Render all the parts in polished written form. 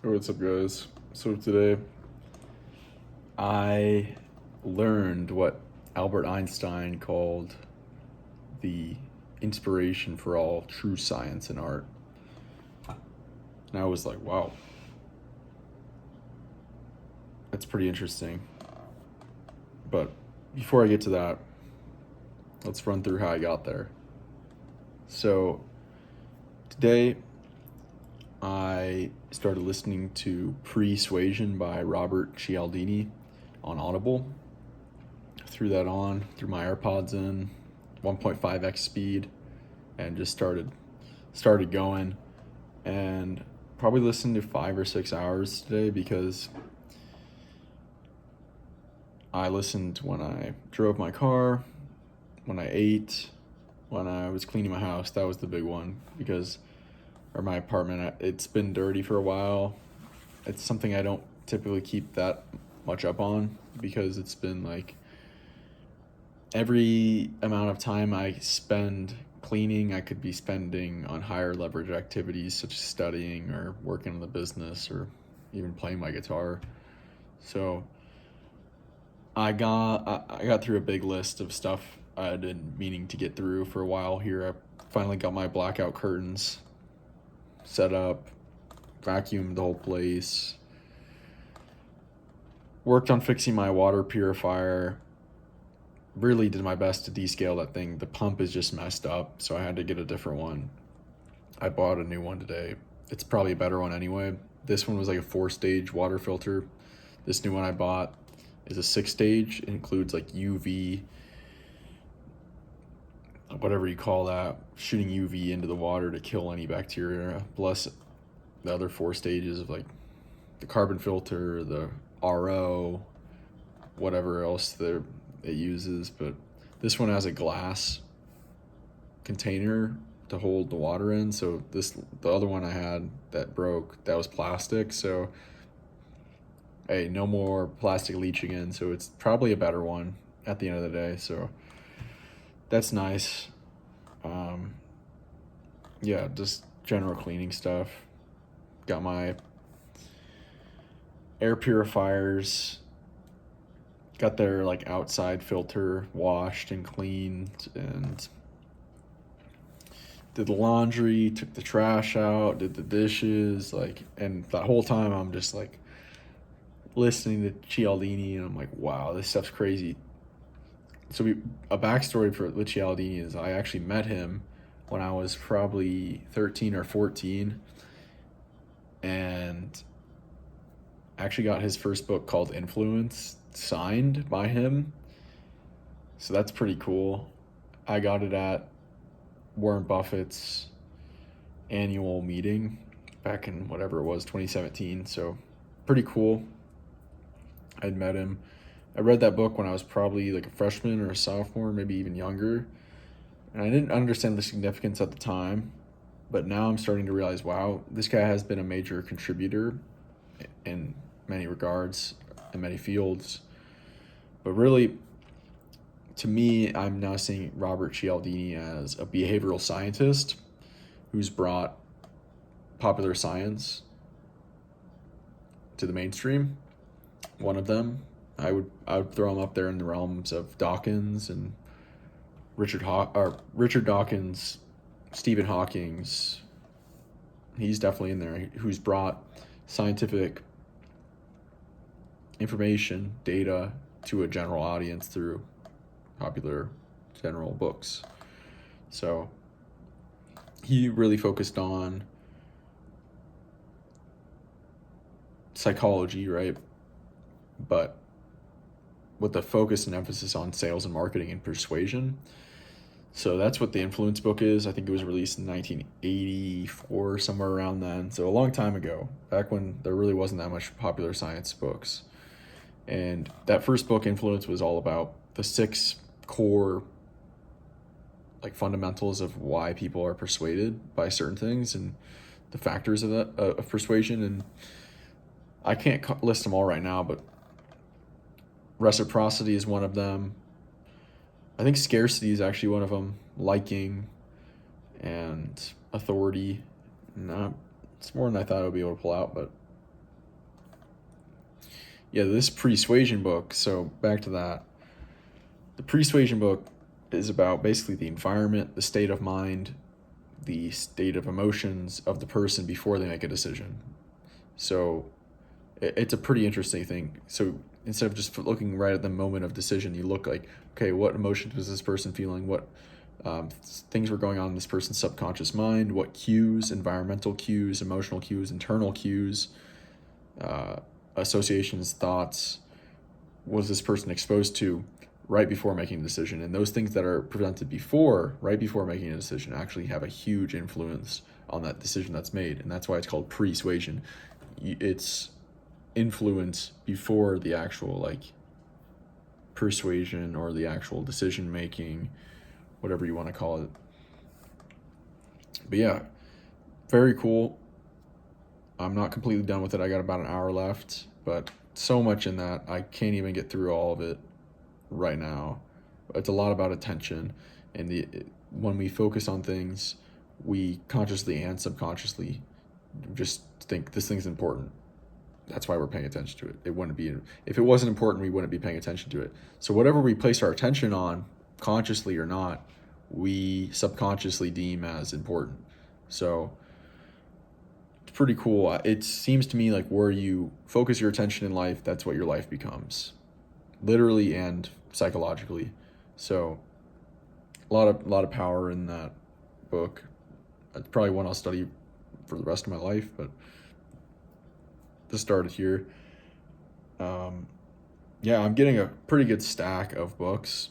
What's up, guys? So today I learned what Albert Einstein called the inspiration for all true science and art. And I was like, wow, that's pretty interesting. But before I get to that, let's run through how I got there. So today I started listening to Persuasion by Robert Cialdini on Audible. Threw that on, threw my AirPods in, 1.5x speed, and just started going, and probably listened to 5 or 6 hours today because I listened when I drove my car, when I ate, when I was cleaning my house. That was the big one because, or my apartment, it's been dirty for a while. It's something I don't typically keep that much up on because it's been like every amount of time I spend cleaning, I could be spending on higher leverage activities such as studying or working on the business or even playing my guitar. So I got through a big list of stuff I had been meaning to get through for a while here. I finally got my blackout curtains set up, vacuumed the whole place, worked on fixing my water purifier, really did my best to descale that thing. The pump is just messed up, so I had to get a different one. I bought a new one today. It's probably a better one anyway. This one was like a 4-stage water filter. This new one I bought is a 6-stage. It includes like UV, whatever you call that, shooting UV into the water to kill any bacteria, plus the other 4 stages of like the carbon filter, the RO, whatever else there it uses. But this one has a glass container to hold the water in. So the other one I had that broke, that was plastic. So hey, no more plastic leaching in. So it's probably a better one at the end of the day. So that's nice. Yeah, just general cleaning stuff. Got my air purifiers, got their like outside filter washed and cleaned, and did the laundry, took the trash out, did the dishes, like, and the whole time I'm just like listening to Cialdini, and I'm like, wow, this stuff's crazy. So a backstory for Cialdini is I actually met him when I was probably 13 or 14, and actually got his first book called Influence signed by him. So that's pretty cool. I got it at Warren Buffett's annual meeting back in whatever it was, 2017. So pretty cool. I'd met him. I read that book when I was probably like a freshman or a sophomore, maybe even younger. And I didn't understand the significance at the time, but now I'm starting to realize, wow, this guy has been a major contributor in many regards, in many fields. But really, to me, I'm now seeing Robert Cialdini as a behavioral scientist who's brought popular science to the mainstream. One of them, I would throw him up there in the realms of Dawkins and Richard Dawkins, Stephen Hawking's. He's definitely in there. Who's brought scientific information, data to a general audience through popular general books. So he really focused on psychology, right? But with a focus and emphasis on sales and marketing and persuasion. So that's what the Influence book is. I think it was released in 1984, somewhere around then. So a long time ago, back when there really wasn't that much popular science books. And that first book, Influence, was all about the 6 core like fundamentals of why people are persuaded by certain things and the factors of that of persuasion. And I can't list them all right now, but reciprocity is one of them. I think scarcity is actually one of them. Liking and authority. No, it's more than I thought I would be able to pull out, but yeah, this persuasion book. So back to that. The persuasion book is about basically the environment, the state of mind, the state of emotions of the person before they make a decision. So it's a pretty interesting thing. So instead of just looking right at the moment of decision, you look like, okay, what emotions was this person feeling? What things were going on in this person's subconscious mind? What cues, environmental cues, emotional cues, internal cues, uh, associations, thoughts, was this person exposed to right before making a decision? And those things that are presented before, right before making a decision, actually have a huge influence on that decision that's made. And that's why it's called persuasion. It's influence before the actual like persuasion or the actual decision making, whatever you want to call it. But yeah, very cool. I'm not completely done with it. I got about an hour left, but so much in that I can't even get through all of it right now. It's a lot about attention, and when we focus on things, we consciously and subconsciously just think this thing's important. That's why we're paying attention to it. It wouldn't be if it wasn't important, we wouldn't be paying attention to it. So whatever we place our attention on, consciously or not, we subconsciously deem as important. So it's pretty cool. It seems to me like where you focus your attention in life, that's what your life becomes, literally and psychologically. So a lot of power in that book. It's probably one I'll study for the rest of my life, but this started here. Um, yeah, I'm getting a pretty good stack of books,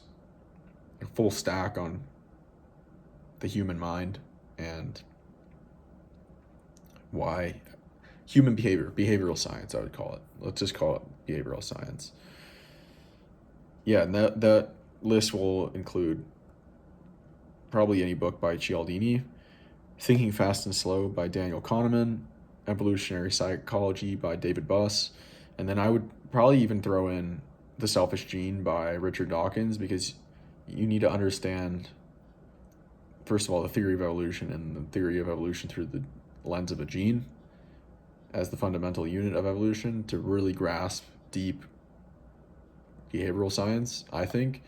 a full stack on the human mind and why human behavioral science, I would call it. Let's just call it behavioral science. Yeah, and that list will include probably any book by Cialdini, Thinking Fast and Slow by Daniel Kahneman, Evolutionary Psychology by David Buss, and then I would probably even throw in The Selfish Gene by Richard Dawkins, because you need to understand, first of all, the theory of evolution and the theory of evolution through the lens of a gene as the fundamental unit of evolution to really grasp deep behavioral science, I think.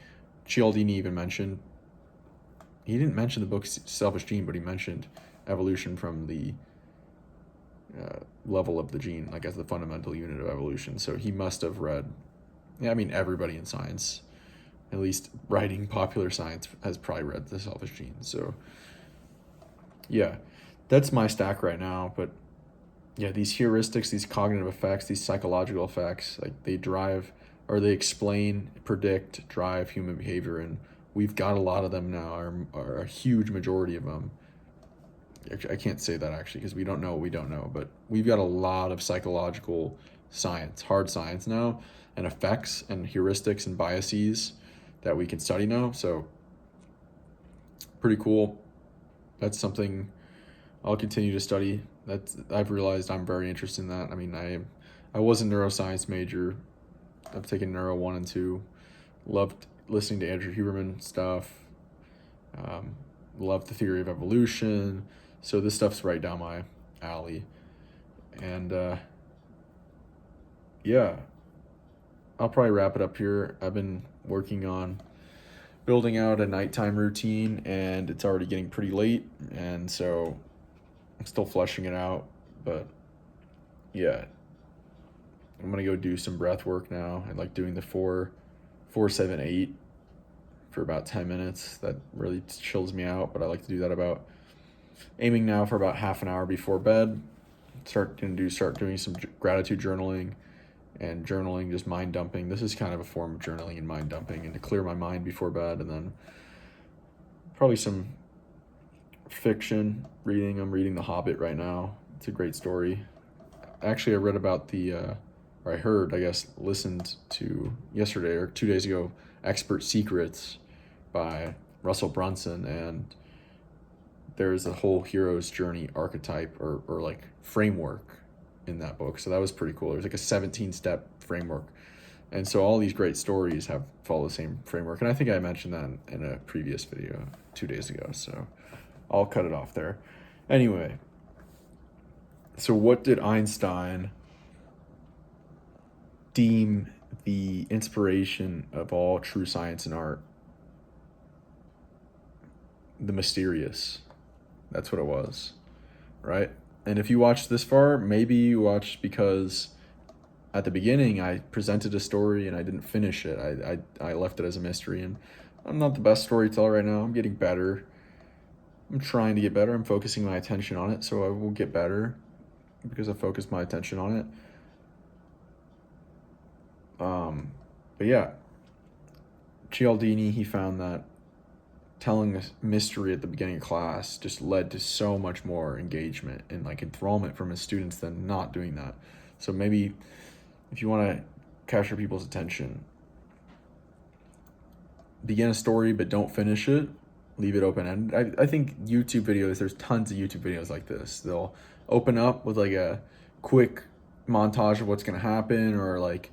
Cialdini even mentioned, he didn't mention the book Selfish Gene, but he mentioned evolution from the level of the gene, like as the fundamental unit of evolution. So he must have read, yeah, I mean, everybody in science, at least writing popular science, has probably read The Selfish Gene. So yeah, that's my stack right now. But yeah, these heuristics, these cognitive effects, these psychological effects, like they drive or they explain, predict, drive human behavior. And we've got a lot of them now, or a huge majority of them. I can't say that actually because we don't know what we don't know, but we've got a lot of psychological science, hard science now, and effects and heuristics and biases that we can study now. So pretty cool. That's something I'll continue to study. I've realized I'm very interested in that. I mean, I was a neuroscience major. I've taken Neuro 1 and 2. Loved listening to Andrew Huberman stuff. Loved the theory of evolution. So this stuff's right down my alley. And yeah, I'll probably wrap it up here. I've been working on building out a nighttime routine, and it's already getting pretty late. And so I'm still fleshing it out. But yeah, I'm going to go do some breath work now. I like doing the 4-7-8 for about 10 minutes. That really chills me out, but I like to do that aiming now for about half an hour before bed. Start doing some gratitude journaling, and journaling, just mind dumping. This is kind of a form of journaling and mind dumping, and to clear my mind before bed. And then probably some fiction reading. I'm reading The Hobbit right now. It's a great story. Actually, I read about or I heard, I guess, listened to yesterday or 2 days ago, Expert Secrets by Russell Brunson, and there's a whole hero's journey archetype or like framework in that book. So that was pretty cool. There's like a 17-step framework. And so all these great stories follow the same framework. And I think I mentioned that in a previous video 2 days ago. So I'll cut it off there. Anyway, so what did Einstein deem the inspiration of all true science and art the mysterious. That's what it was, right? And if you watched this far, maybe you watched because at the beginning I presented a story and I didn't finish it. I left it as a mystery, and I'm not the best storyteller right now. I'm getting better. I'm trying to get better. I'm focusing my attention on it, so I will get better because I focused my attention on it. But yeah, Cialdini, he found that telling a mystery at the beginning of class just led to so much more engagement and like enthrallment from his students than not doing that. So maybe if you want to capture people's attention, begin a story but don't finish it, leave it open-ended. I think YouTube videos, there's tons of YouTube videos like this. They'll open up with like a quick montage of what's going to happen or like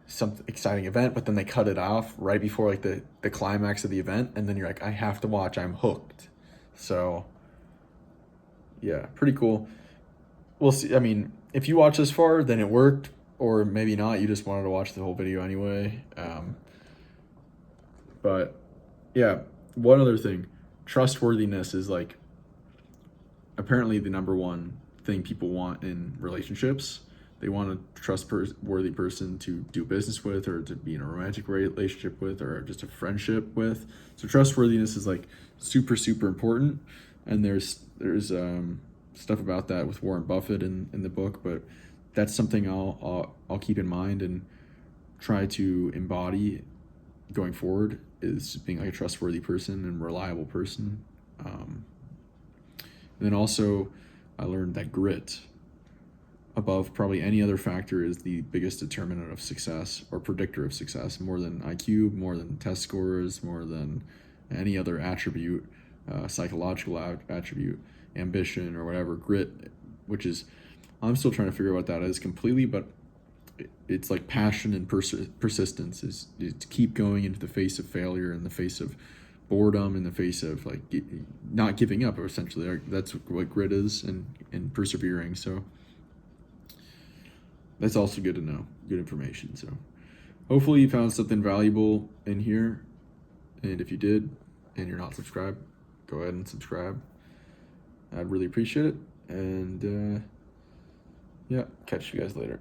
some exciting event, but then they cut it off right before like the climax of the event, and then you're like, I have to watch, I'm hooked. So yeah, pretty cool. We'll see. I mean, if you watch this far, then it worked, or maybe not, you just wanted to watch the whole video anyway. But yeah, one other thing, trustworthiness is like apparently the number one thing people want in relationships. They want a trustworthy person to do business with, or to be in a romantic relationship with, or just a friendship with. So trustworthiness is like super, super important. And there's stuff about that with Warren Buffett in the book, but that's something I'll keep in mind and try to embody going forward, is being like a trustworthy person and reliable person. And then also I learned that grit, above probably any other factor, is the biggest determinant of success or predictor of success, more than IQ, more than test scores, more than any other attribute, psychological attribute, ambition or whatever. Grit, which is, I'm still trying to figure out what that is completely, but it's like passion and persistence, is to keep going into the face of failure, in the face of boredom, in the face of like not giving up, essentially. That's what grit is, and persevering. So that's also good to know, good information. So hopefully you found something valuable in here. And if you did, and you're not subscribed, go ahead and subscribe. I'd really appreciate it. And yeah, catch you guys later.